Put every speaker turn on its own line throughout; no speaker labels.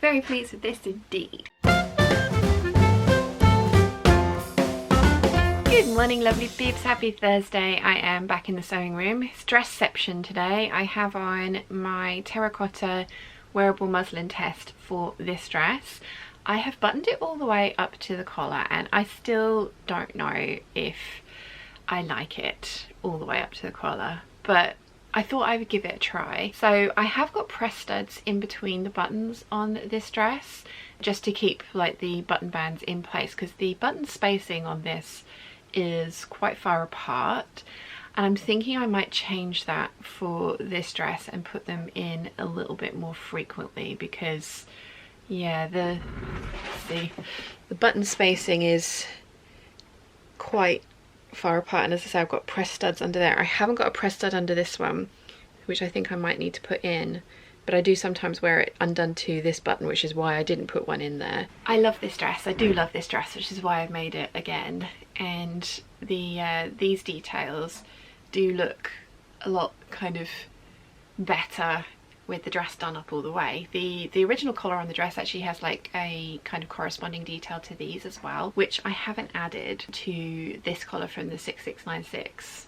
very pleased with this indeed. Good morning lovely peeps, happy Thursday. I am back in the sewing room. It's dressception today. I have on my terracotta wearable muslin test for this dress. I have buttoned it all the way up to the collar and I still don't know if I like it all the way up to the collar, but I thought I would give it a try. So I have got press studs in between the buttons on this dress just to keep like the button bands in place, because the button spacing on this is quite far apart, and I'm thinking I might change that for this dress and put them in a little bit more frequently, because yeah, the button spacing is quite far apart, and as I say, I've got press studs under there. I haven't got a press stud under this one, which I think I might need to put in, but I do sometimes wear it undone to this button, which is why I didn't put one in there. I love this dress. I do love this dress, which is why I've made it again. And these details do look a lot kind of better with the dress done up all the way. The original collar on the dress actually has like a kind of corresponding detail to these as well, which I haven't added to this collar from the 6696.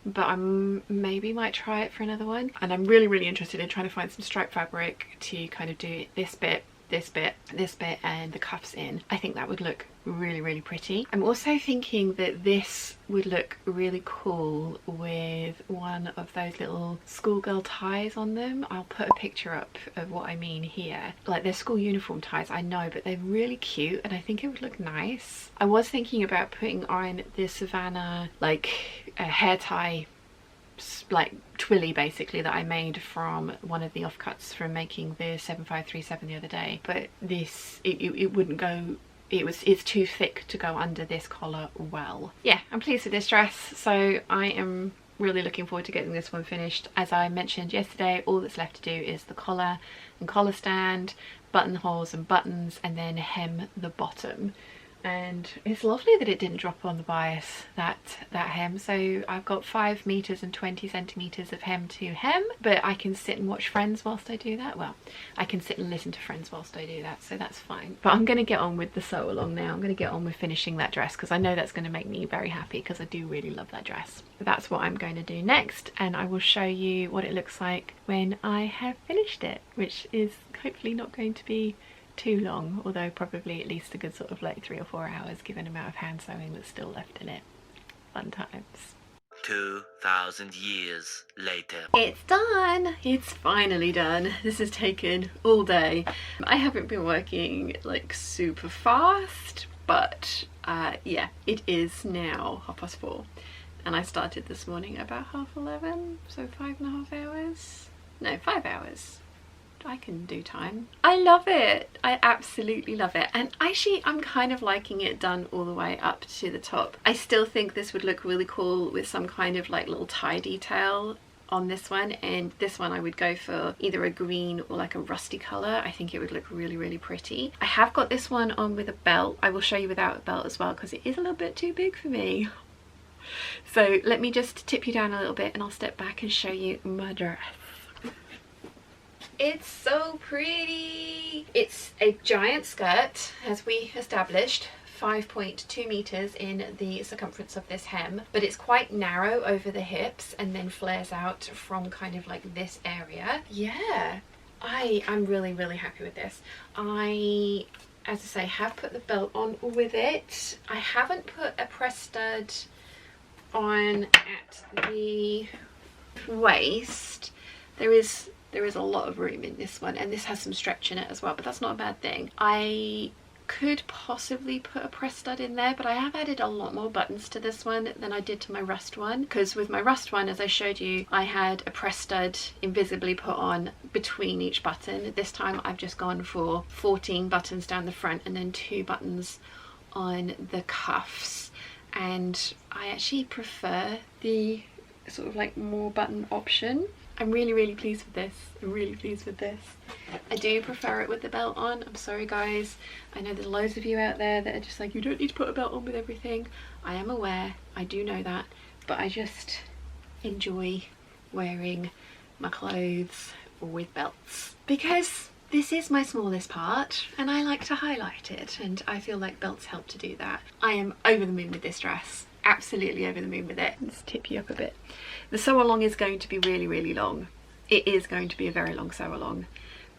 But I maybe might try it for another one. And I'm really interested in trying to find some striped fabric to kind of do this bit, this bit, this bit, and the cuffs in. I think that would look really pretty. I'm also thinking that this would look really cool with one of those little schoolgirl ties on them. I'll put a picture up of what I mean here. Like, they're school uniform ties, I know, but they're really cute and I think it would look nice. I was thinking about putting on this Savannah like a hair tie, like twilly basically, that I made from one of the offcuts from making the 7537 the other day, but this it wouldn't go. It's too thick to go under this collar well. Yeah, I'm pleased with this dress, so I am really looking forward to getting this one finished. As I mentioned yesterday, all that's left to do is the collar and collar stand, buttonholes and buttons, and then hem the bottom. And it's lovely that it didn't drop on the bias, that hem. So I've got 5 meters and 20 centimeters of hem to hem, but I can sit and watch Friends whilst I do that. Well, I can sit and listen to Friends whilst I do that, so that's fine. But I'm going to get on with the sew along now. I'm going to get on with finishing that dress, because I know that's going to make me very happy, because I do really love that dress. So that's what I'm going to do next, and I will show you what it looks like when I have finished it, which is hopefully not going to be too long, although probably at least a good sort of like 3 or 4 hours, given the amount of hand sewing that's still left in it. Fun times.
2,000 years later.
It's done! It's finally done. This has taken all day. I haven't been working like super fast, but yeah, it is now 4:30, and I started this morning about 11:30, so 5.5 hours. No, 5 hours. I can do time. I love it. I absolutely love it. And actually I'm kind of liking it done all the way up to the top. I still think this would look really cool with some kind of like little tie detail on this one, and this one I would go for either a green or like a rusty colour. I think it would look really pretty. I have got this one on with a belt. I will show you without a belt as well, because it is a little bit too big for me. So let me just tip you down a little bit and I'll step back and show you my dress. It's so pretty. It's a giant skirt, as we established, 5.2 meters in the circumference of this hem, but it's quite narrow over the hips and then flares out from kind of like this area. Yeah, I'm really happy with this. I, as I say, have put the belt on with it. I haven't put a press stud on at the waist. There is a lot of room in this one, and this has some stretch in it as well, but that's not a bad thing. I could possibly put a press stud in there, but I have added a lot more buttons to this one than I did to my rust one, because with my rust one, as I showed you, I had a press stud invisibly put on between each button. This time I've just gone for 14 buttons down the front and then 2 buttons on the cuffs, and I actually prefer the sort of like more button option. I'm really pleased with this. I'm really pleased with this. I do prefer it with the belt on. I'm sorry guys, I know there's loads of you out there that are just like, you don't need to put a belt on with everything. I am aware, I do know that, but I just enjoy wearing my clothes with belts, because This is my smallest part and I like to highlight it, and I feel like belts help to do that. I am over the moon with this dress. Absolutely over the moon with it. Let's tip you up a bit. The sew along is going to be really, really long. It is going to be a very long sew along.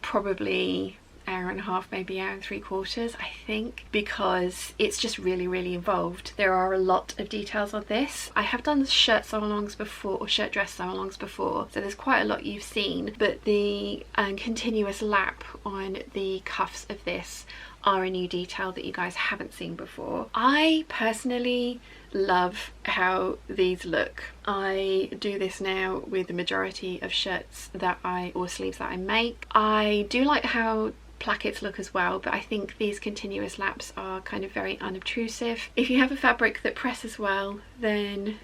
Probably hour and a half, maybe hour and 3/4, I think, because it's just really, really involved. There are a lot of details on this. I have done shirt sew-alongs before, or shirt dress sew-alongs before, so there's quite a lot you've seen, but the continuous lap on the cuffs of this are a new detail that you guys haven't seen before. I personally love how these look. I do this now with the majority of shirts that or sleeves that I make. I do like how plackets look as well, but I think these continuous laps are kind of very unobtrusive. If you have a fabric that presses well, then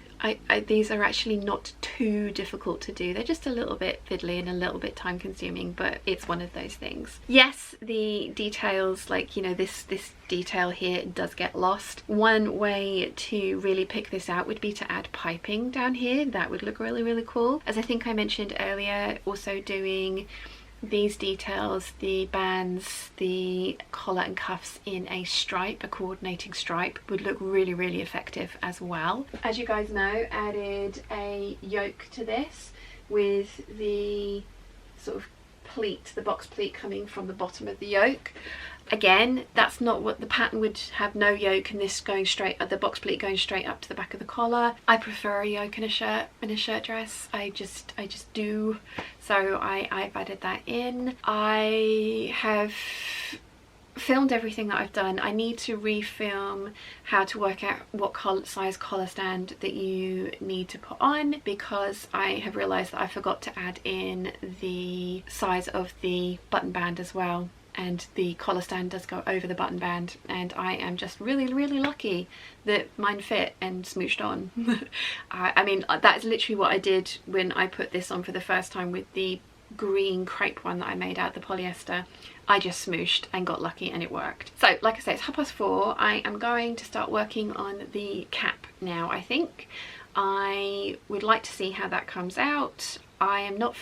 these are actually not too difficult to do. They're just a little bit fiddly and a little bit time consuming, but it's one of those things. Yes, the details, like, you know, this detail here does get lost. One way to really pick this out would be to add piping down here. That would look really, really cool. As I think I mentioned earlier, also doing these details, the bands, the collar and cuffs in a stripe, a coordinating stripe, would look really, really effective as well. As you guys know, added a yoke to this with the sort of pleat, the box pleat coming from the bottom of the yoke. Again, that's not what the pattern would have, no yoke, and this going straight, the box pleat going straight up to the back of the collar. I prefer a yoke in a shirt dress. I just do. So I've added that in. I have filmed everything that I've done. I need to refilm how to work out what size collar stand that you need to put on, because I have realized that I forgot to add in the size of the button band as well. And the collar stand does go over the button band, and I am just really, really lucky that mine fit and smooshed on. I mean, that's literally what I did when I put this on for the first time with the green crepe one that I made out of the polyester. I just smooshed and got lucky and it worked. So like I say, it's 4:30. I am going to start working on the cap now. I think I would like to see how that comes out. I am not,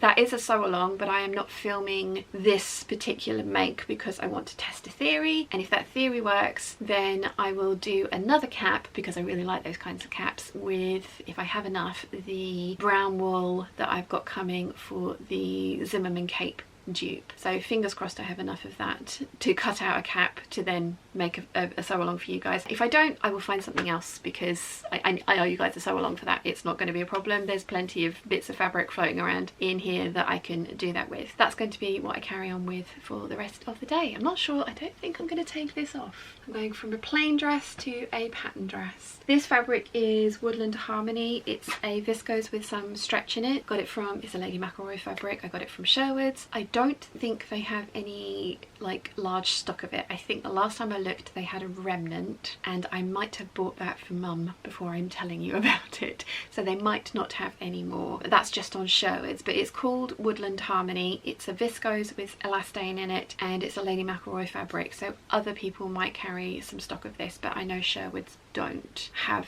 that is a sew along, but I am not filming this particular make because I want to test a theory, and if that theory works, then I will do another cap, because I really like those kinds of caps, with, if I have enough, the brown wool that I've got coming for the Zimmerman cape dupe. So fingers crossed I have enough of that to cut out a cap to then make a sew along for you guys. If I don't, I will find something else, because I owe you guys a sew along for that. It's not going to be a problem. There's plenty of bits of fabric floating around in here that I can do that with. That's going to be what I carry on with for the rest of the day. I'm not sure, I don't think I'm going to take this off. I'm going from a plain dress to a pattern dress. This fabric is Woodland Harmony. It's a viscose with some stretch in it. Got it from, it's a Lady McElroy fabric. I got it from Sherwood's. I don't think they have any like large stock of it. I think the last time I looked they had a remnant, and I might have bought that for Mum before I'm telling you about it, so they might not have any more. That's just on Sherwood's, but it's called Woodland Harmony. It's a viscose with elastane in it, and it's a Lady McElroy fabric, so other people might carry some stock of this, but I know Sherwood's don't have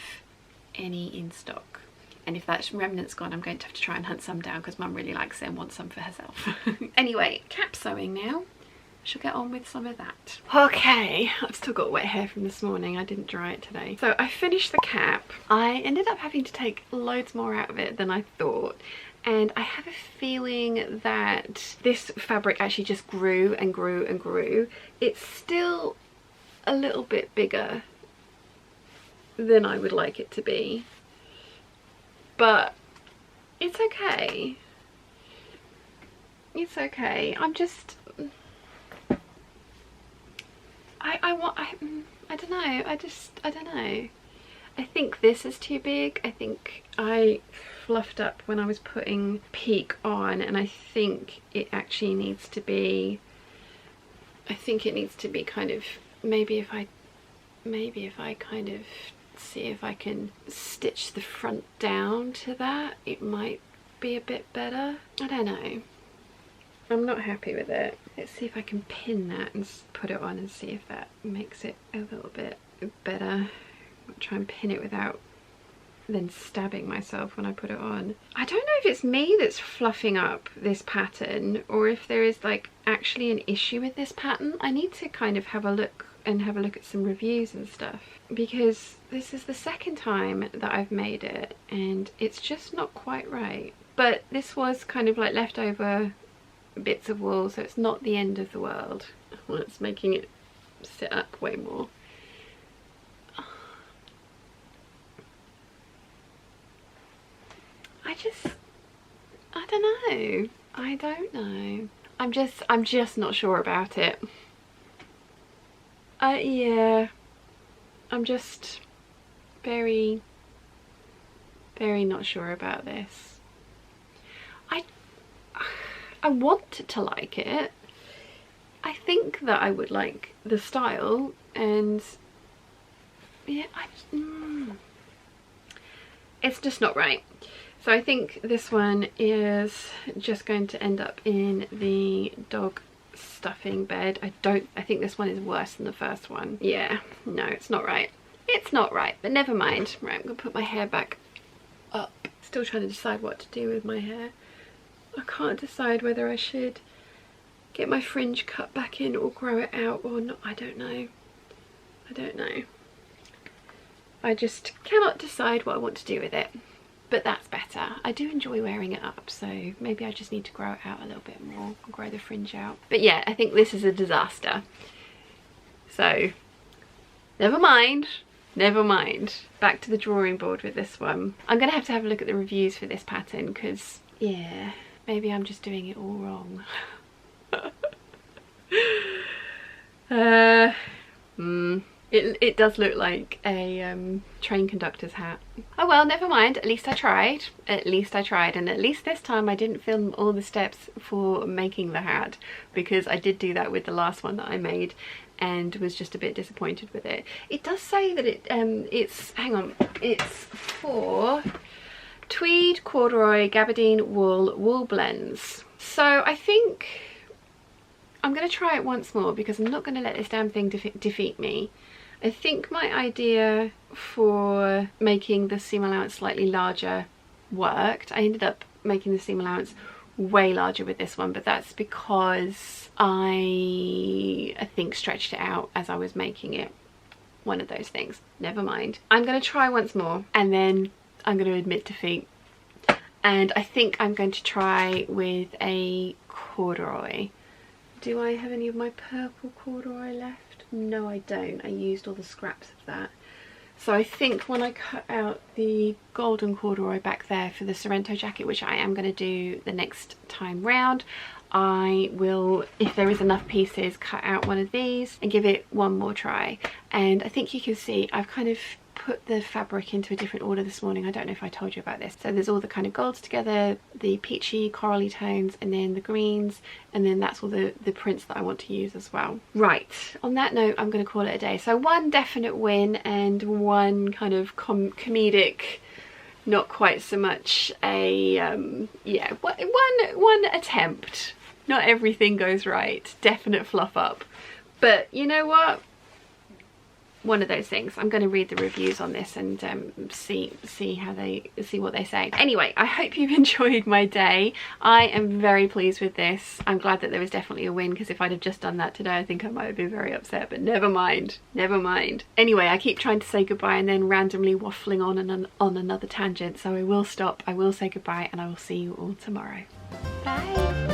any in stock. And if that remnant's gone, I'm going to have to try and hunt some down, because Mum really likes it and wants some for herself. Anyway, cap sewing now. I shall get on with some of that. Okay, I've still got wet hair from this morning. I didn't dry it today. So I finished the cap. I ended up having to take loads more out of it than I thought. And I have a feeling that this fabric actually just grew and grew and grew. It's still a little bit bigger than I would like it to be, but it's okay. It's okay. I'm just, I don't know. I don't know. I think this is too big. I think I fluffed up when I was putting peak on, and I think it actually needs to be, I think it needs to be kind of, maybe if I kind of see if I can stitch the front down to that, it might be a bit better. I don't know. I'm not happy with it. Let's see if I can pin that and put it on and see if that makes it a little bit better. I'll try and pin it without than stabbing myself when I put it on. I don't know if it's me that's fluffing up this pattern or if there is like actually an issue with this pattern. I need to kind of have a look at some reviews and stuff, because this is the second time that I've made it and it's just not quite right. But this was kind of like leftover bits of wool, so it's not the end of the world. Well, it's making it sit up way more. I don't know. I'm just not sure about it. Yeah, I'm just very not sure about this. I want to like it. I think that I would like the style, and yeah, it's just not right. So I think this one is just going to end up in the dog stuffing bed. I think this one is worse than the first one. Yeah, no, it's not right. It's not right, but never mind. Right, I'm gonna put my hair back up. Still trying to decide what to do with my hair. I can't decide whether I should get my fringe cut back in or grow it out or not. I don't know. I just cannot decide what I want to do with it. But that's better. I do enjoy wearing it up, so maybe I just need to grow it out a little bit more, grow the fringe out. But yeah, I think this is a disaster. So never mind. Back to the drawing board with this one. I'm gonna have to have a look at the reviews for this pattern, because yeah, maybe I'm just doing it all wrong. It does look like a train conductor's hat. Oh well, never mind. At least I tried. And at least this time I didn't film all the steps for making the hat, because I did do that with the last one that I made and was just a bit disappointed with it. It does say that it's for tweed, corduroy, gabardine, wool blends. So I think I'm going to try it once more, because I'm not going to let this damn thing defeat me. I think my idea for making the seam allowance slightly larger worked. I ended up making the seam allowance way larger with this one, but that's because I think stretched it out as I was making it. One of those things. Never mind. I'm going to try once more and then I'm going to admit defeat. And I think I'm going to try with a corduroy. Do I have any of my purple corduroy left? No, I don't. I used all the scraps of that. So I think when I cut out the golden corduroy back there for the Sorrento jacket, which I am going to do the next time round, I will, if there is enough pieces, cut out one of these and give it one more try. And I think you can see I've kind of put the fabric into a different order this morning. I don't know if I told you about this. So there's all the kind of golds together, the peachy corally tones, and then the greens, and then that's all the prints that I want to use as well. Right, on that note, I'm going to call it a day. So one definite win and one kind of comedic, not quite so much a yeah, one attempt. Not everything goes right. Definite fluff up. But you know what? One of those things. I'm going to read the reviews on this and see what they say. Anyway, I hope you've enjoyed my day. I am very pleased with this. I'm glad that there was definitely a win, because if I'd have just done that today, I think I might have been very upset, but never mind. Anyway, I keep trying to say goodbye and then randomly waffling on another tangent, so I will stop, I will say goodbye, and I will see you all tomorrow. Bye.